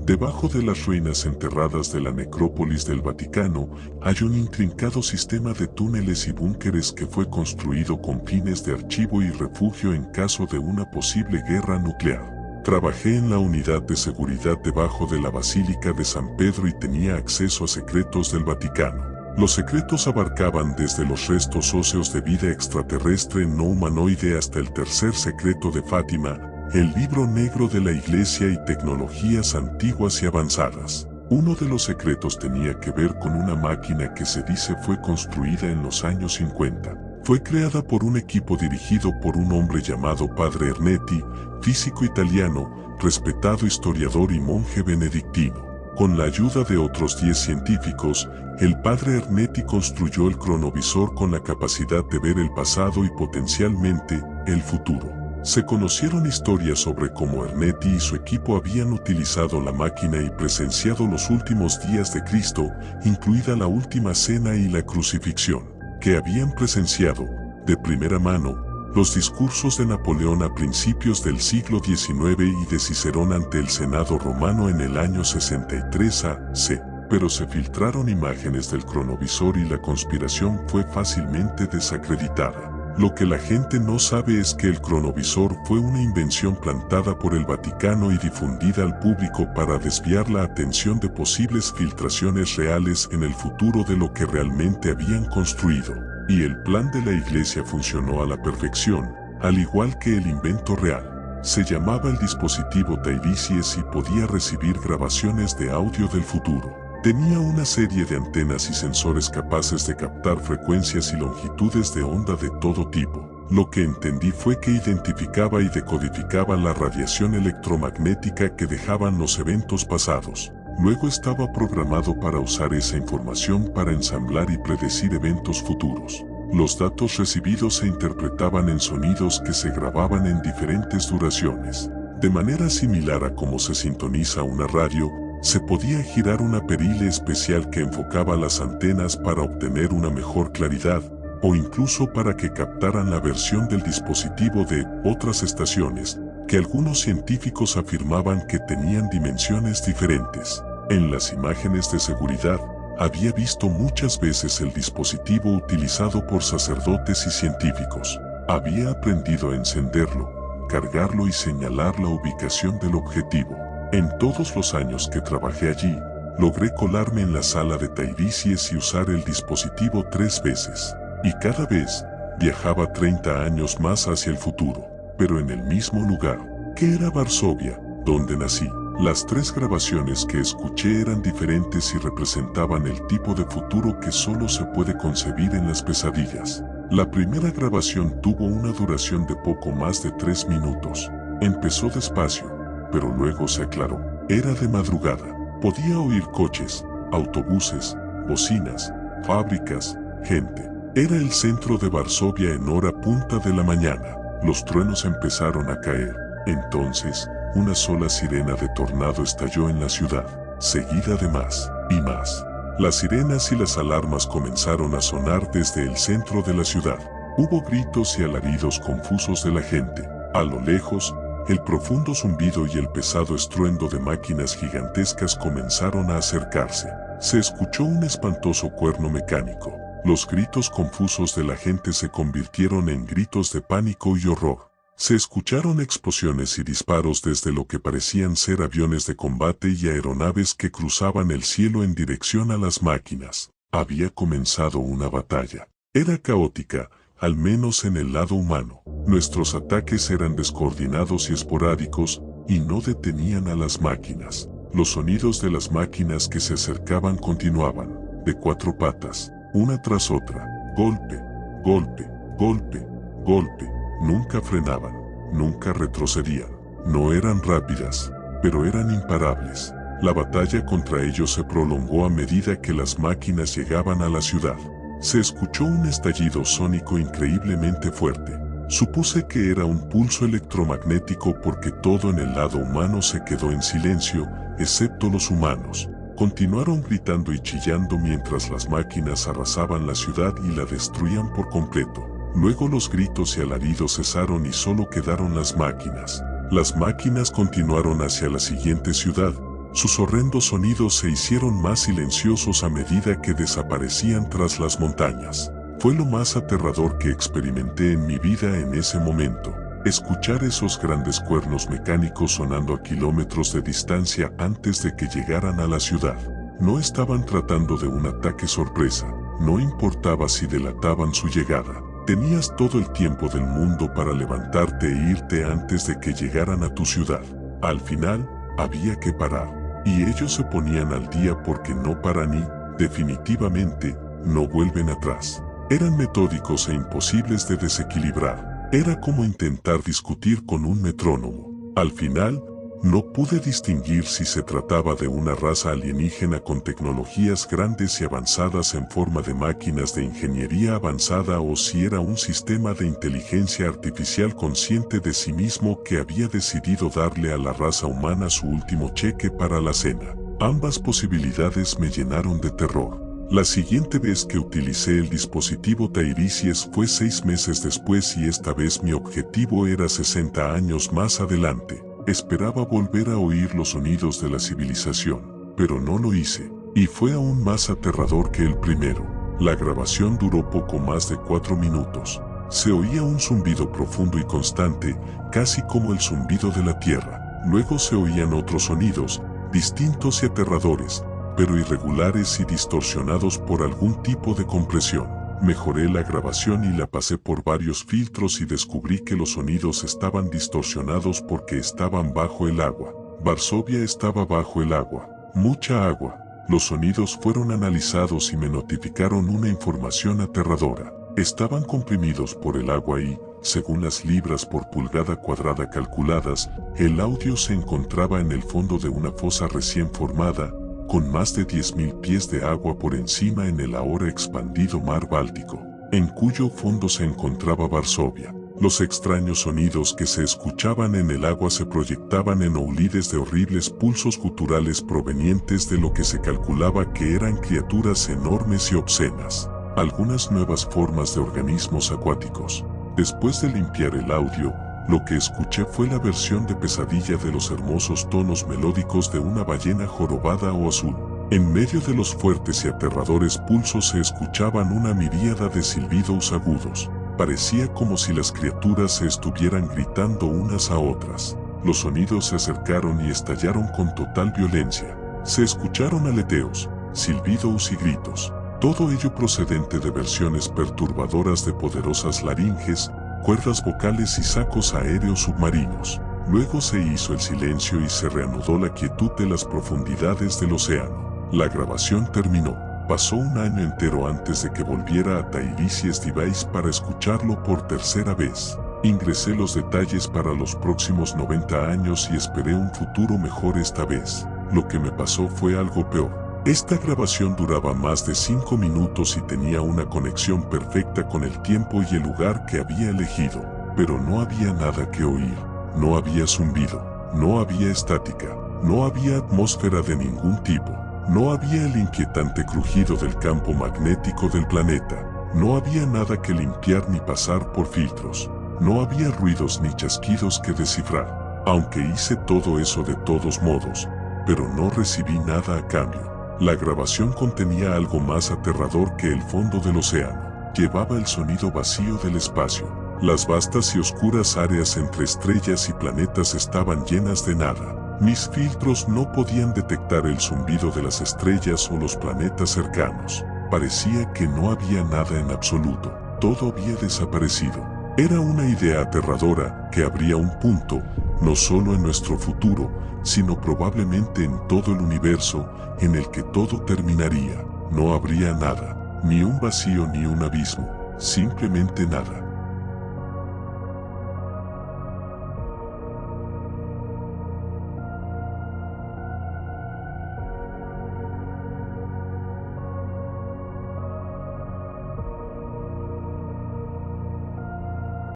Debajo de las ruinas enterradas de la necrópolis del Vaticano hay un intrincado sistema de túneles y búnkeres que fue construido con fines de archivo y refugio en caso de una posible guerra nuclear. Trabajé en la unidad de seguridad debajo de la Basílica de San Pedro y tenía acceso a secretos del Vaticano. Los secretos abarcaban desde los restos óseos de vida extraterrestre no humanoide hasta el tercer secreto de Fátima, el libro negro de la Iglesia y tecnologías antiguas y avanzadas. Uno de los secretos tenía que ver con una máquina que se dice fue construida en los años 50. Fue creada por un equipo dirigido por un hombre llamado Padre Ernetti, físico italiano, respetado historiador y monje benedictino. Con la ayuda de otros 10 científicos, el Padre Ernetti construyó el cronovisor con la capacidad de ver el pasado y potencialmente el futuro. Se conocieron historias sobre cómo Ernetti y su equipo habían utilizado la máquina y presenciado los últimos días de Cristo, incluida la última cena y la crucifixión, que habían presenciado, de primera mano, los discursos de Napoleón a principios del siglo XIX y de Cicerón ante el Senado romano en el año 63 a.C., pero se filtraron imágenes del cronovisor y la conspiración fue fácilmente desacreditada. Lo que la gente no sabe es que el cronovisor fue una invención plantada por el Vaticano y difundida al público para desviar la atención de posibles filtraciones reales en el futuro de lo que realmente habían construido. Y el plan de la Iglesia funcionó a la perfección, al igual que el invento real. Se llamaba el dispositivo Tairisies y podía recibir grabaciones de audio del futuro. Tenía una serie de antenas y sensores capaces de captar frecuencias y longitudes de onda de todo tipo. Lo que entendí fue que identificaba y decodificaba la radiación electromagnética que dejaban los eventos pasados. Luego estaba programado para usar esa información para ensamblar y predecir eventos futuros. Los datos recibidos se interpretaban en sonidos que se grababan en diferentes duraciones. De manera similar a cómo se sintoniza una radio, se podía girar una perile especial que enfocaba las antenas para obtener una mejor claridad, o incluso para que captaran la versión del dispositivo de otras estaciones, que algunos científicos afirmaban que tenían dimensiones diferentes. En las imágenes de seguridad, había visto muchas veces el dispositivo utilizado por sacerdotes y científicos. Había aprendido a encenderlo, cargarlo y señalar la ubicación del objetivo. En todos los años que trabajé allí, logré colarme en la sala de Tairisies y usar el dispositivo 3 veces. Y cada vez, viajaba 30 años más hacia el futuro, pero en el mismo lugar, que era Varsovia, donde nací. Las 3 grabaciones que escuché eran diferentes y representaban el tipo de futuro que solo se puede concebir en las pesadillas. La primera grabación tuvo una duración de poco más de 3 minutos. Empezó despacio, pero luego se aclaró. Era de madrugada. Podía oír coches, autobuses, bocinas, fábricas, gente. Era el centro de Varsovia en hora punta de la mañana. Los truenos empezaron a caer. Entonces, una sola sirena de tornado estalló en la ciudad, seguida de más y más. Las sirenas y las alarmas comenzaron a sonar desde el centro de la ciudad. Hubo gritos y alaridos confusos de la gente. A lo lejos, el profundo zumbido y el pesado estruendo de máquinas gigantescas comenzaron a acercarse. Se escuchó un espantoso cuerno mecánico. Los gritos confusos de la gente se convirtieron en gritos de pánico y horror. Se escucharon explosiones y disparos desde lo que parecían ser aviones de combate y aeronaves que cruzaban el cielo en dirección a las máquinas. Había comenzado una batalla. Era caótica, al menos en el lado humano. Nuestros ataques eran descoordinados y esporádicos, y no detenían a las máquinas. Los sonidos de las máquinas que se acercaban continuaban, de 4 patas, una tras otra. Golpe, golpe, golpe, golpe. Nunca frenaban, nunca retrocedían. No eran rápidas, pero eran imparables. La batalla contra ellos se prolongó a medida que las máquinas llegaban a la ciudad. Se escuchó un estallido sónico increíblemente fuerte. Supuse que era un pulso electromagnético porque todo en el lado humano se quedó en silencio, excepto los humanos. Continuaron gritando y chillando mientras las máquinas arrasaban la ciudad y la destruían por completo. Luego los gritos y alaridos cesaron y solo quedaron las máquinas. Las máquinas continuaron hacia la siguiente ciudad, Sus horrendos sonidos se hicieron más silenciosos a medida que desaparecían tras las montañas. Fue lo más aterrador que experimenté en mi vida en ese momento. Escuchar esos grandes cuernos mecánicos sonando a kilómetros de distancia antes de que llegaran a la ciudad. No estaban tratando de un ataque sorpresa, no importaba si delataban su llegada. Tenías todo el tiempo del mundo para levantarte e irte antes de que llegaran a tu ciudad. Al final, había que parar. Y ellos se ponían al día porque no paran y, definitivamente, no vuelven atrás. Eran metódicos e imposibles de desequilibrar. Era como intentar discutir con un metrónomo. Al final, no pude distinguir si se trataba de una raza alienígena con tecnologías grandes y avanzadas en forma de máquinas de ingeniería avanzada o si era un sistema de inteligencia artificial consciente de sí mismo que había decidido darle a la raza humana su último cheque para la cena. Ambas posibilidades me llenaron de terror. La siguiente vez que utilicé el dispositivo Tiresias fue 6 meses después y esta vez mi objetivo era 60 años más adelante. Esperaba volver a oír los sonidos de la civilización, pero no lo hice, y fue aún más aterrador que el primero. La grabación duró poco más de 4 minutos. Se oía un zumbido profundo y constante, casi como el zumbido de la tierra. Luego se oían otros sonidos, distintos y aterradores, pero irregulares y distorsionados por algún tipo de compresión. Mejoré la grabación y la pasé por varios filtros y descubrí que los sonidos estaban distorsionados porque estaban bajo el agua. Varsovia estaba bajo el agua. Mucha agua. Los sonidos fueron analizados y me notificaron una información aterradora. Estaban comprimidos por el agua y, según las libras por pulgada cuadrada calculadas, el audio se encontraba en el fondo de una fosa recién formada, con más de 10.000 pies de agua por encima en el ahora expandido mar Báltico, en cuyo fondo se encontraba Varsovia. Los extraños sonidos que se escuchaban en el agua se proyectaban en oídos de horribles pulsos guturales provenientes de lo que se calculaba que eran criaturas enormes y obscenas, algunas nuevas formas de organismos acuáticos. Después de limpiar el audio, lo que escuché fue la versión de pesadilla de los hermosos tonos melódicos de una ballena jorobada o azul. En medio de los fuertes y aterradores pulsos se escuchaban una miríada de silbidos agudos. Parecía como si las criaturas se estuvieran gritando unas a otras. Los sonidos se acercaron y estallaron con total violencia. Se escucharon aleteos, silbidos y gritos. Todo ello procedente de versiones perturbadoras de poderosas laringes, cuerdas vocales y sacos aéreos submarinos. Luego se hizo el silencio y se reanudó la quietud de las profundidades del océano. La grabación terminó. Pasó un año entero antes de que volviera a Tiresias Device para escucharlo por tercera vez. Ingresé los detalles para los próximos 90 años y esperé un futuro mejor esta vez. Lo que me pasó fue algo peor. Esta grabación duraba más de 5 minutos y tenía una conexión perfecta con el tiempo y el lugar que había elegido, pero no había nada que oír, no había zumbido, no había estática, no había atmósfera de ningún tipo, no había el inquietante crujido del campo magnético del planeta, no había nada que limpiar ni pasar por filtros, no había ruidos ni chasquidos que descifrar, aunque hice todo eso de todos modos, pero no recibí nada a cambio. La grabación contenía algo más aterrador que el fondo del océano. Llevaba el sonido vacío del espacio. Las vastas y oscuras áreas entre estrellas y planetas estaban llenas de nada. Mis filtros no podían detectar el zumbido de las estrellas o los planetas cercanos. Parecía que no había nada en absoluto. Todo había desaparecido. Era una idea aterradora que habría un punto, no solo en nuestro futuro, sino probablemente en todo el universo, en el que todo terminaría. No habría nada, ni un vacío ni un abismo, simplemente nada.